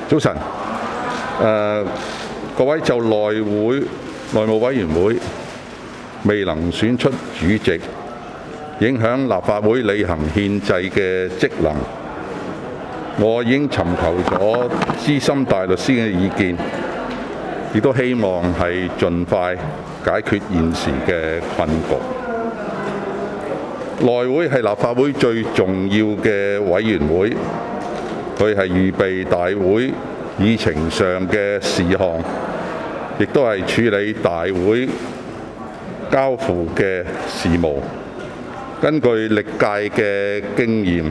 早晨，各位就內務委員會未能選出主席，影響立法會履行憲制嘅職能，我已經尋求咗資深大律師嘅意見，亦都希望係盡快解決現時嘅困局。內會係立法會最重要嘅委員會，佢係預備大會議程上嘅事項，亦都係處理大會交付嘅事務。根據歷屆嘅經驗，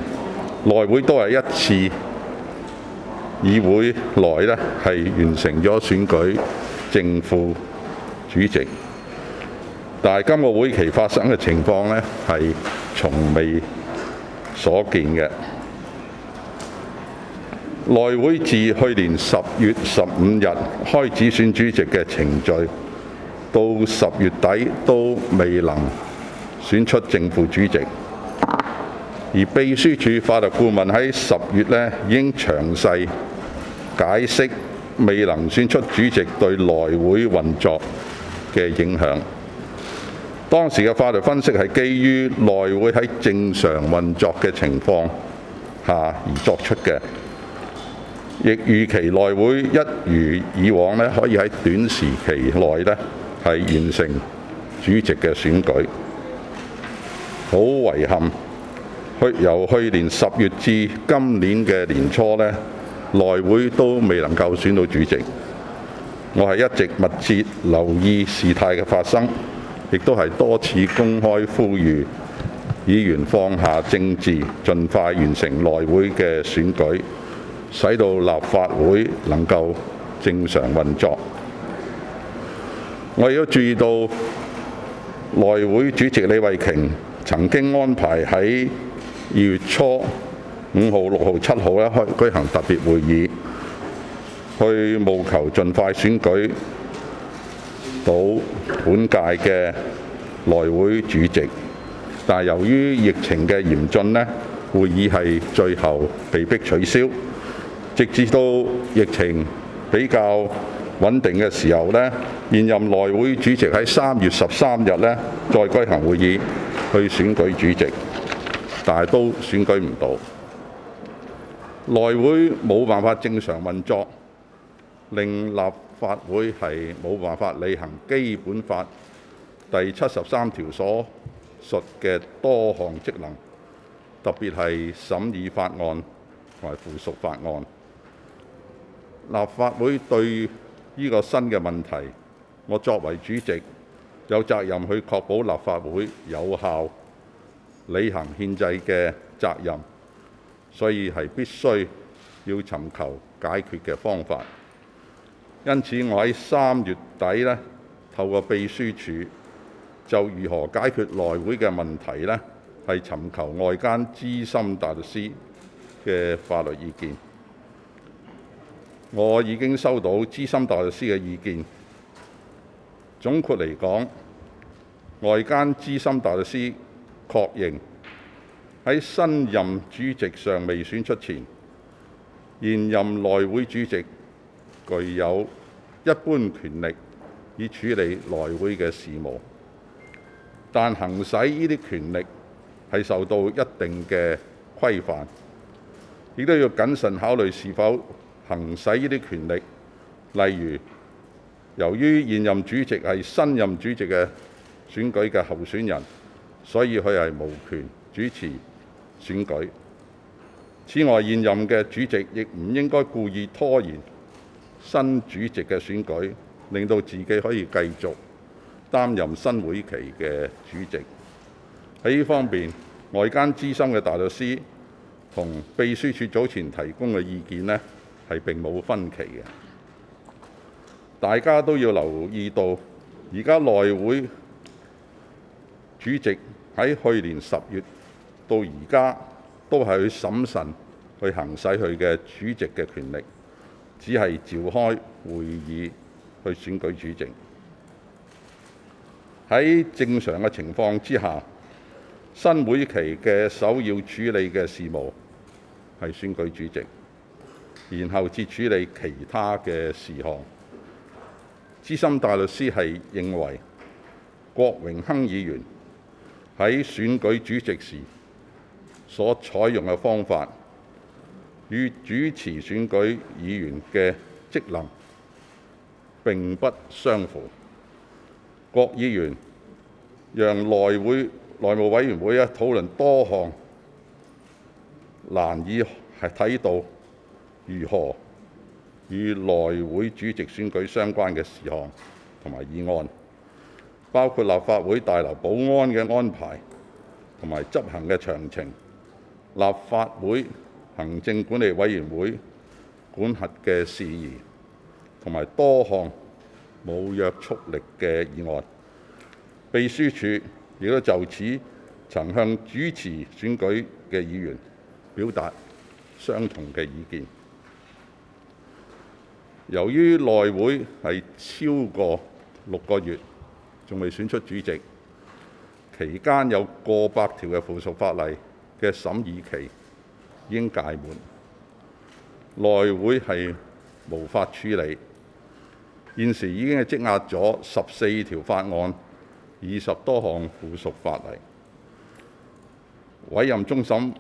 內會都係一次議會內咧係完成咗選舉正副主席，但係今個會期發生嘅情況咧係從未所見嘅。內會自去年10月15日開始選主席嘅程序，到10月底都未能選出正副主席，而秘書處法律顧問喺10月咧已經詳細解釋未能選出主席對內會運作嘅影響。當時嘅法律分析係基於內會喺正常運作嘅情況下而作出嘅，亦預期內會一如以往咧可以喺短時期內咧係完成主席嘅選舉。好遺憾，由去年10月至今年嘅年初咧，內會都未能夠選到主席。我係一直密切留意事態嘅發生，亦都係多次公開呼籲議員放下政治，盡快完成內會嘅選舉，使到立法會能夠正常運作。我亦都注意到內會主席李慧瓊曾經安排喺2月初5號、6號、7號咧舉行特別會議，去務求盡快選舉到本屆嘅內會主席。但係由於疫情嘅嚴峻咧，會議係最後被迫取消，直至到疫情比較穩定嘅時候咧，現任內會主席喺3月13日咧再舉行會議去選舉主席，但係都選舉唔到。內會冇辦法正常運作，令立法會係冇辦法履行基本法第73條所述嘅多項職能，特別係審議法案同埋附屬法案。立法會對呢個新嘅問題，我作為主席有責任去確保立法會有效履行憲制嘅責任，所以係必須要尋求解決嘅方法。因此，我喺3月底咧，透過秘書處就如何解決內會嘅問題咧，係尋求外間資深大律師嘅法律意見。我已經收到資深大律師嘅意見。總括嚟講，外間資深大律師確認喺新任主席尚未選出前，現任內會主席具有一般權力以處理內會嘅事務，但行使呢啲權力係受到一定嘅規範，亦都要謹慎考慮是否行使呢啲權力。例如，由於現任主席係新任主席嘅選舉嘅候選人，所以佢係無權主持選舉。此外，現任嘅主席亦唔應該故意拖延新主席嘅選舉，令到自己可以繼續擔任新會期嘅主席。喺呢方面，外間資深嘅大律師同秘書處早前提供嘅意見呢，係並冇分歧嘅。大家都要留意到，而家內會主席喺去年10月到而家都係去審慎去行使佢嘅主席嘅權力，只係召開會議去選舉主席。喺正常嘅情況之下，新會期嘅首要處理嘅事務係選舉主席。然後至處理其他嘅事項。資深大律師係認為，郭榮鏗議員喺選舉主席時所採用嘅方法，與主持選舉議員嘅職能並不相符。郭議員讓內務委員會討論多項難以睇到如何與內會主席選舉相關嘅事項同埋議案，包括立法會大樓保安嘅安排同埋執行嘅詳情、立法會行政管理委員會管轄嘅事宜，同埋多項冇約束力嘅議案。秘書處亦都就此曾向主持選舉嘅議員表達相同嘅意見。由於內會係超過6個月仲未選出主席，期間有過百條嘅附屬法例嘅審議期已經屆滿，內會係無法處理。現時已經係積壓咗14條法案、20多項附屬法例。委任終審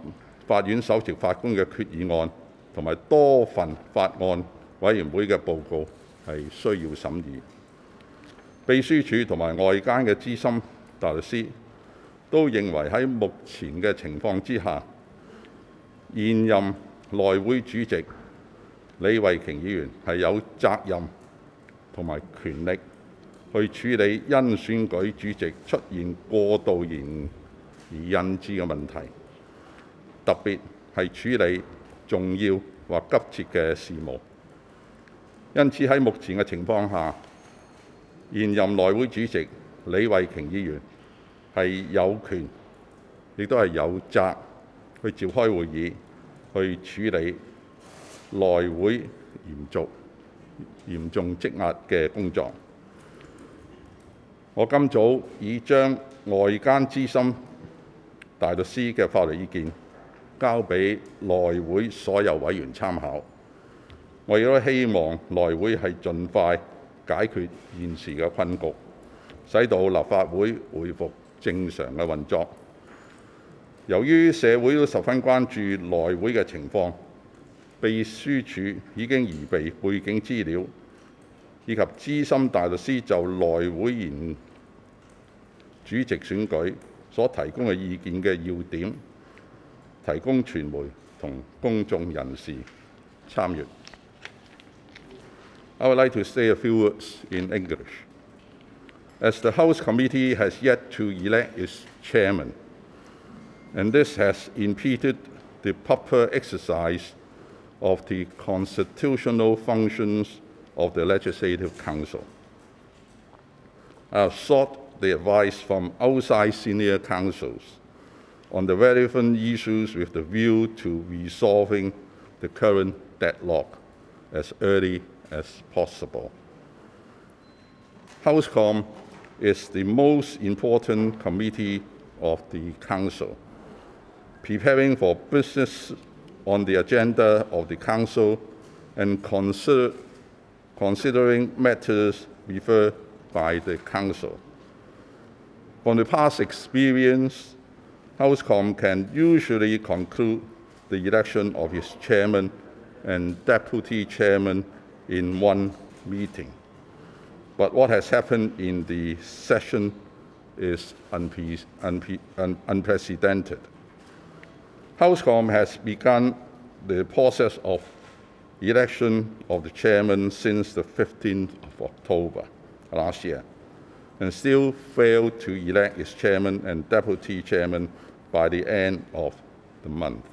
法院首席法官嘅決議案同埋多份法案委員會嘅報告係需要審議。秘書處同埋外間嘅資深大律師都認為喺目前嘅情況之下，現任內會主席李慧瓊議員係有責任同埋權力去處理因選舉主席出現過度延誤而引致嘅問題，特別係處理重要或急切嘅事務。因此喺目前嘅情況下，現任內會主席李慧瓊議員係有權，亦都係有責去召開會議，去處理內會嚴重積壓嘅工作。我今早已將外間資深大律師嘅法律意見交俾內會所有委員參考。我亦都希望內會係盡快解決現時嘅困局，使到立法會恢復正常嘅運作。由於社會都十分關注內會嘅情況，秘書處已經擬備背景資料，以及資深大律師就內會現主席選舉所提供嘅意見嘅要點，提供傳媒同公眾人士參閱。I would like to say a few words in English. As the House Committee has yet to elect its chairman, and this has impeded the proper exercise of the constitutional functions of the Legislative Council, I have sought the advice from outside senior counsels on the relevant issues with the view to resolving the current deadlock as early as possible. Housecom is the most important committee of the Council, preparing for business on the agenda of the Council and considering matters referred by the Council. From the past experience, Housecom can usually conclude the election of its chairman and deputy chairman in one meeting. But what has happened in the session is unprecedented. Housecom has begun the process of election of the chairman since the 15th of October last year, and still failed to elect its chairman and deputy chairman by the end of the month.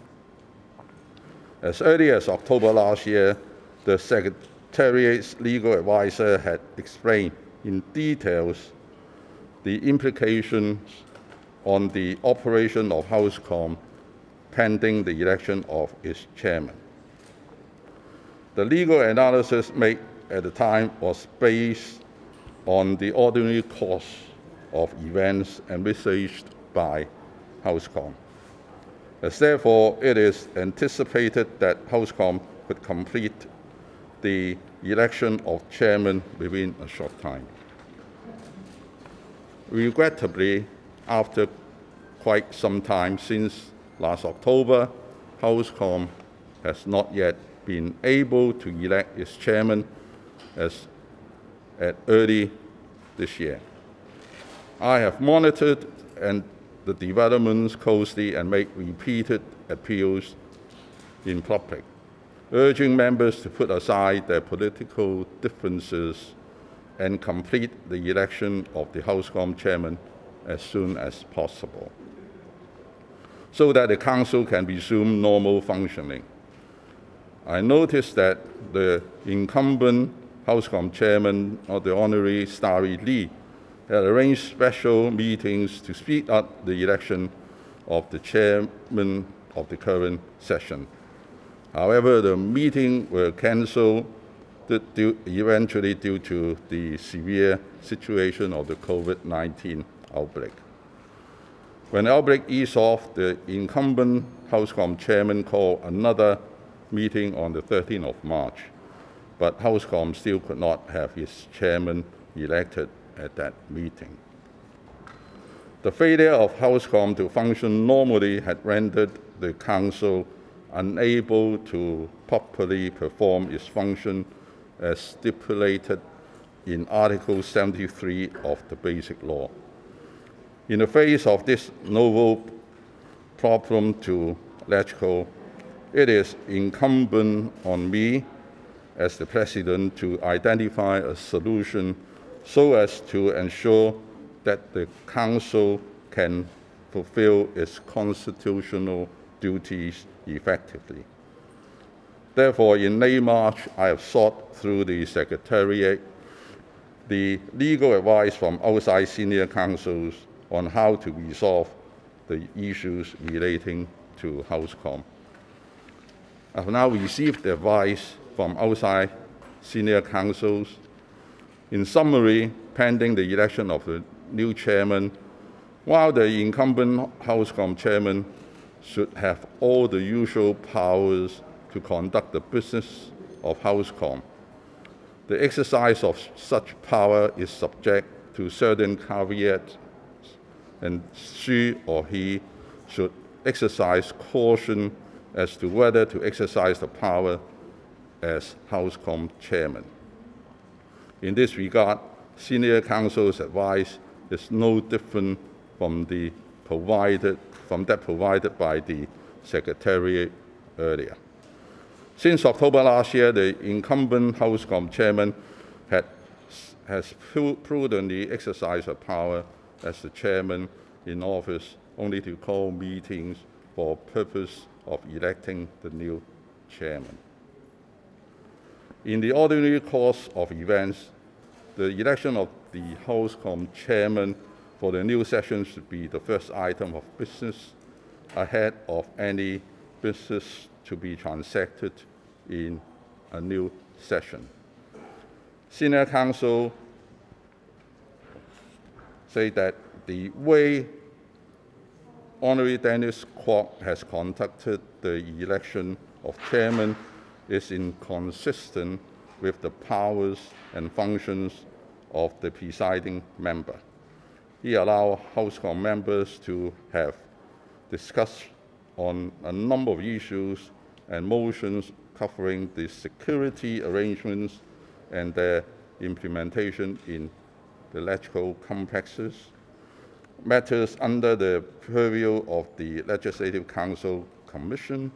As early as October last year, the Secretariat's legal advisor had explained in details the implications on the operation of Housecom pending the election of its chairman. The legal analysis made at the time was based on the ordinary course of events envisaged by Housecom. As therefore, it is anticipated that Housecom could complete the election of chairman within a short time. Regrettably, after quite some time since last October, Housecom has not yet been able to elect its chairman as at early this year. I have monitored the developments closely and made repeated appeals in public, urging members to put aside their political differences and complete the election of the Housecom chairman as soon as possible, so that the Council can resume normal functioning. I noticed that the incumbent Housecom chairman, the Honorary Starry Lee, had arranged special meetings to speed up the election of the chairman of the current session. However, the meetings were cancelled eventually due to the severe situation of the COVID-19 outbreak. When the outbreak eased off, the incumbent Housecom chairman called another meeting on the 13th of March, but Housecom still could not have its chairman elected at that meeting. The failure of Housecom to function normally had rendered the Council unable to properly perform its function as stipulated in Article 73 of the Basic Law. In the face of this novel problem to LegCo, it is incumbent on me as the President to identify a solution so as to ensure that the Council can fulfill its constitutional duties effectively. Therefore, in late March, I have sought through the Secretariat the legal advice from outside senior counsels on how to resolve the issues relating to Housecom. I have now received the advice from outside senior counsels. In summary, pending the election of the new chairman, while the incumbent Housecom chairman should have all the usual powers to conduct the business of Housecom, the exercise of such power is subject to certain caveats, and she or he should exercise caution as to whether to exercise the power as Housecom chairman. In this regard, senior counsel's advice is no different from that provided by the Secretariat earlier. Since October last year, the incumbent Housecom chairman has prudently exercised her power as the chairman in office only to call meetings for purpose of electing the new chairman. In the ordinary course of events, the election of the Housecom chairman for the new session should be the first item of business ahead of any business to be transacted in a new session. Senior counsel say that the way Honorary Dennis Kwok has conducted the election of chairman is inconsistent with the powers and functions of the presiding member. He allowed Housecom members to have discussed on a number of issues and motions covering the security arrangements and their implementation in the electrical complexes, matters under the purview of the Legislative Council Commission,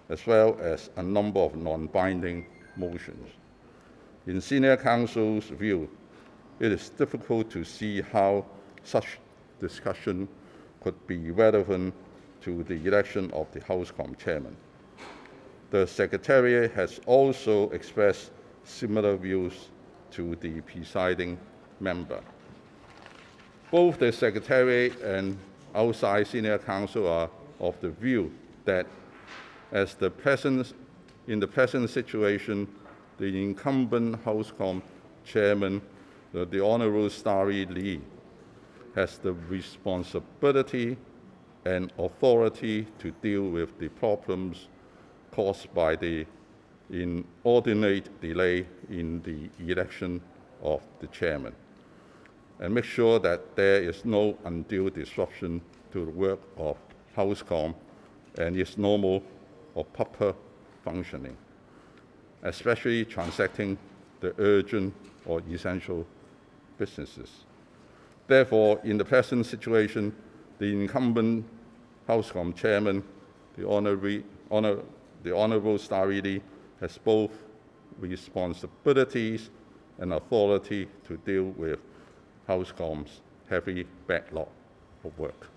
as well as a number of non-binding motions. In senior counsel's view, it is difficult to see how such discussion could be relevant to the election of the Housecom chairman. The Secretariat has also expressed similar views to the presiding member. Both the Secretariat and outside senior counsel are of the view that in the present situation, the incumbent Housecom chairman, the Honorable Starry Lee, has the responsibility and authority to deal with the problems caused by the inordinate delay in the election of the chairman, and make sure that there is no undue disruption to the work of Housecom and its normal or proper functioning, especially transacting the urgent or essential businesses. Therefore, in the present situation, the incumbent Housecom chairman, the Honourable Starry Lee, has both responsibilities and authority to deal with Housecom's heavy backlog of work.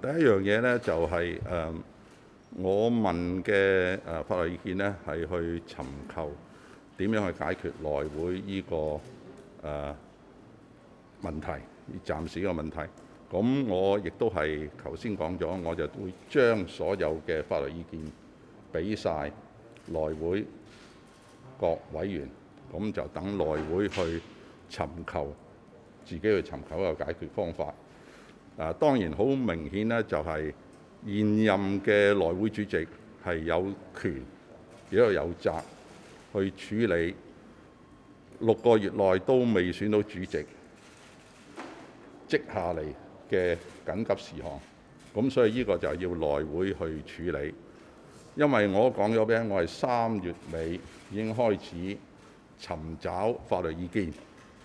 第一樣嘢咧就係我問嘅法律意見咧係去尋求點樣去解決內會呢個問題，暫時嘅問題。咁我亦都係頭先講咗，我就會將所有嘅法律意見俾晒內會各委員，咁就等內會去尋求自己去尋求一個解決方法。當然好明顯咧，就係現任嘅內會主席係有權亦都有責去處理6個月內都未選到主席積下嚟嘅緊急事項。咁所以呢個就要內會去處理，因為我講咗俾我係3月尾已經開始尋找法律意見，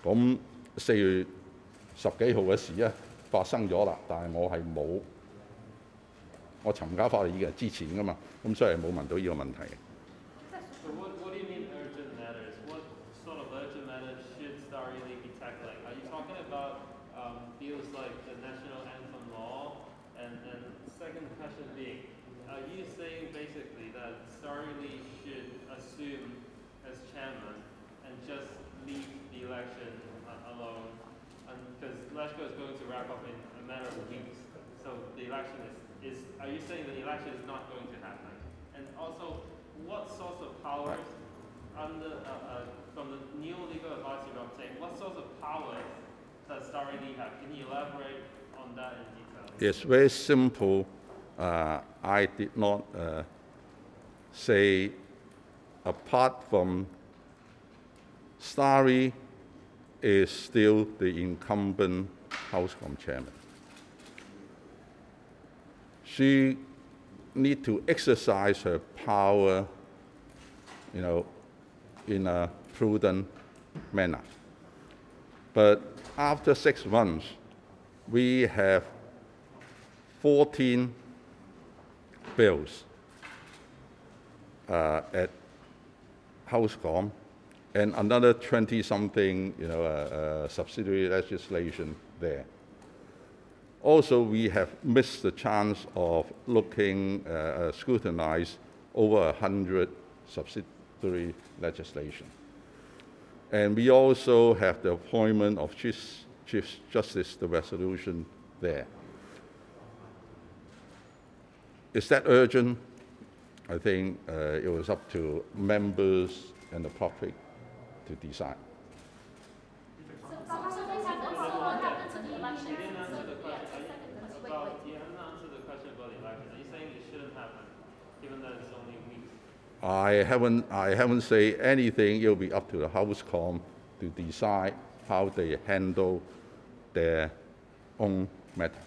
咁4月10幾號嘅事咧發生咗啦，但係我係冇我尋找法律意見之前㗎嘛，咁所以冇問到呢個問題。So what do you mean urgent matters? What sort of urgent matters should Starry Lee be tackling? Are you talking about deals like the national anthem law? And second question being, are you saying basically that Starry Lee should assume as chairman and just leave the election alone? Because Leshko is going to wrap up in a matter of weeks, so the election is are you saying the election is not going to happen? And also, what sorts of powers under from the new legal advice you're obtaining, what sorts of powers does Starry Lee have? Can you elaborate on that in detail? It's very simple. I did not say apart from Starry is still the incumbent Housecom chairman. She need to exercise her power, in a prudent manner. But after 6 months, we have 14 bills at Housecom and another 20-something, subsidiary legislation there. Also, we have missed the chance of scrutinize over 100 subsidiary legislation. And we also have the appointment of Chief Justice, the resolution there. Is that urgent? I think it was up to members and the public to decide. I haven't said anything. It will be up to the Housecom to decide how they handle their own matters.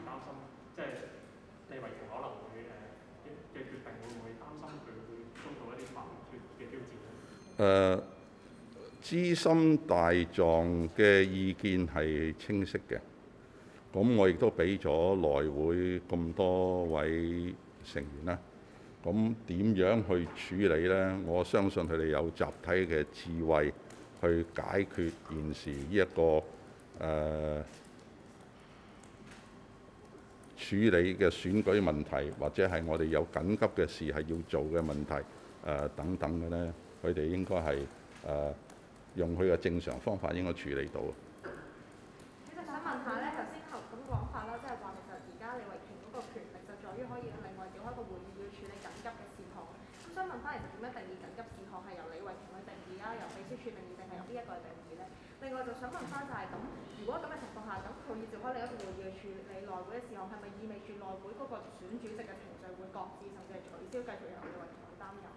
擔心，即係李慧瓊可能會嘅決定會唔會擔心佢會遭到一啲法律嘅挑戰咧？資深大狀嘅意見係清晰嘅，咁我亦都俾咗內會咁多位成員啦。咁點樣去處理呢？我相信佢哋有集體嘅智慧去解決現時呢一個處理嘅選舉問題，或者係我哋有緊急嘅事係要做嘅問題等等嘅呢，佢哋應該係用佢嘅正常方法應該處理到。其實想問下咧，頭先咁講法啦，即係話其實而家李慧瓊嗰個權力就在於可以另外召開一個會議要處理緊急嘅事項。咁想問翻，其實點樣定義緊急事項係由李慧瓊去定義啊，由秘書處定義定係由邊一個去定義咧？另外就想問翻就係咁，如果咁嘅情況下，咁佢要召開另一個會議去處理內會嘅事項，係咪意味住內會嗰個選主席嘅程序會擱置，甚至係取消，繼續由李慧瓊去擔任？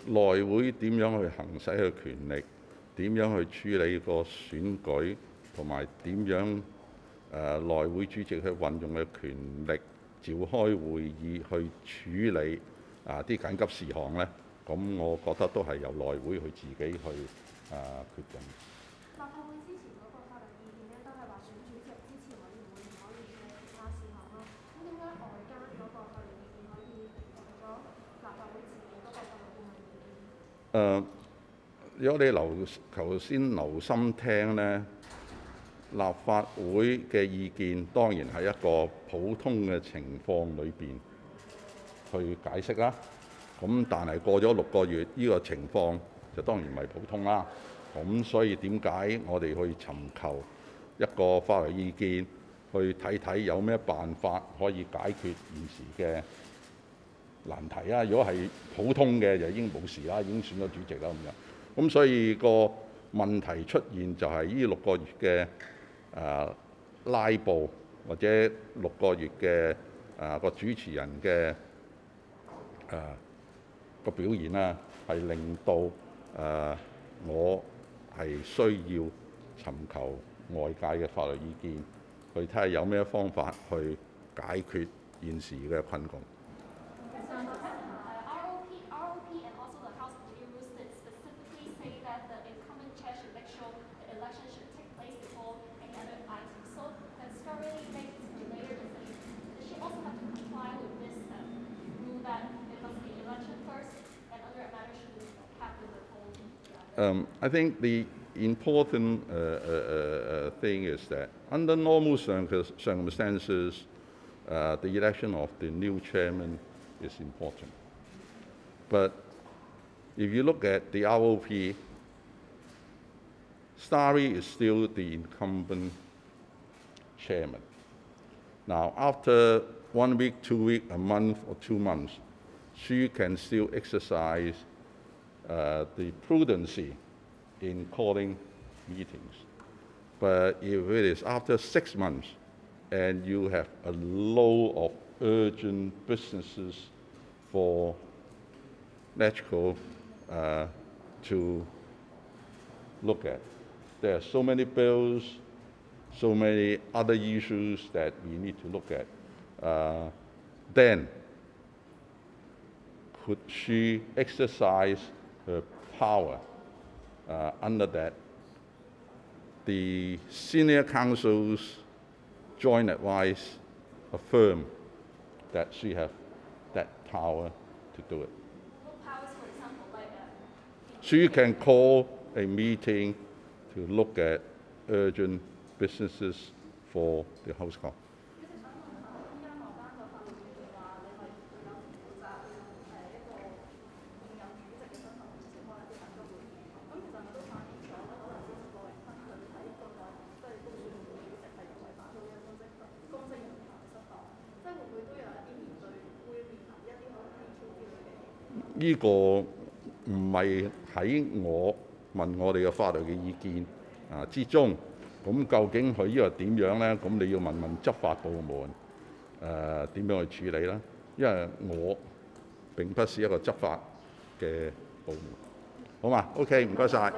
內會點樣去行使佢權力？點樣去處理個選舉，同埋點樣內會主席去運用嘅權力召開會議去處理啲緊急事項呢？咁我覺得都係由內會佢自己去決定。立法會之前嗰個法律意見咧，都係話選主席之前委員會唔可以處理其他事項咯。咁點解外間嗰個法律意見可以用咗立法會自己嗰個法律顧問意見？如果你頭先留心聽呢，立法會嘅意見當然係一個普通嘅情況裏邊去解釋啦。咁但係過咗6個月，呢個情況就當然唔係普通啦。咁所以點解我哋去尋求一個法律意見，去睇睇有咩辦法可以解決現時嘅難題啊？如果係普通嘅就已經冇事啦，已經選咗主席啦咁樣。咁所以個問題出現就係呢6個月嘅拉布，或者6個月嘅個主持人嘅個表現啦，係令到我係需要尋求外界嘅法律意見，去睇下有咩方法去解決現時嘅困局。I think the important thing is that under normal circumstances, the election of the new chairman is important. But if you look at the ROP, Starry is still the incumbent chairman. Now, after 1 week, 2 weeks, a month, or 2 months, she can still exercise the prudency in calling meetings. But if it is after 6 months and you have a load of urgent businesses for NHK to look at, there are so many bills, so many other issues that we need to look at, then could she exercise her power under that? The senior counsel's joint advice affirm that she has that power to do it. What powers, for example, like She can call a meeting to look at urgent businesses for the House Call.呢個唔係喺我問我哋嘅法律嘅意見之中，咁究竟佢呢個點樣呢？咁你要問問執法部門點樣去處理啦。因為我並不是一個執法嘅部門，好嘛？OK，唔該晒。